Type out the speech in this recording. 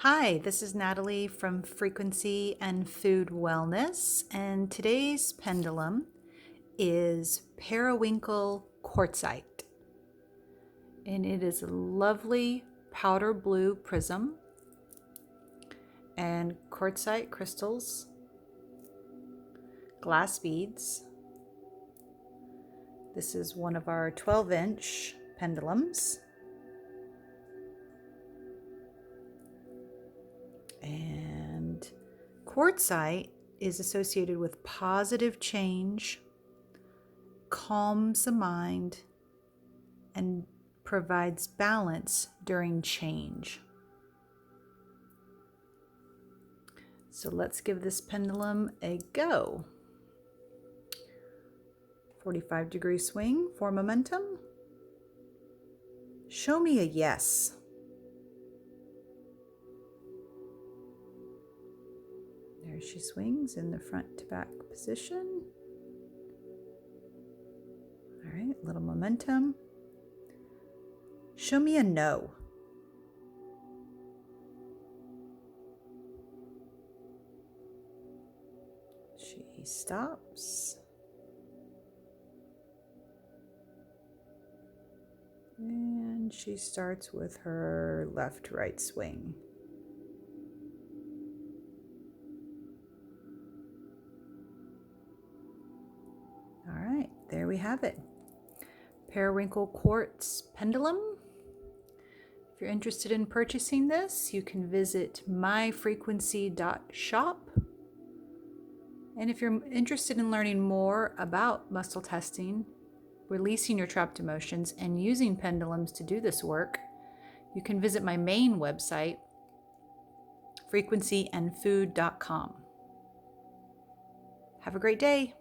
Hi, this is Natalie from Frequency and Food Wellness, and today's pendulum is Periwinkle Quartzite. And it is a lovely powder blue prism and quartzite crystals, glass beads. This is one of our 12-inch pendulums. And quartzite is associated with positive change, calms the mind, and provides balance during change. So let's give this pendulum a go. 45-degree swing for momentum. Show me a yes. There she swings in the front to back position. All right, a little momentum. Show me a no. She stops. And she starts with her left-right swing. All right, there we have it. Periwinkle quartz pendulum. If you're interested in purchasing this, you can visit myfrequency.shop. And if you're interested in learning more about muscle testing, releasing your trapped emotions, and using pendulums to do this work, you can visit my main website, frequencyandfood.com. Have a great day.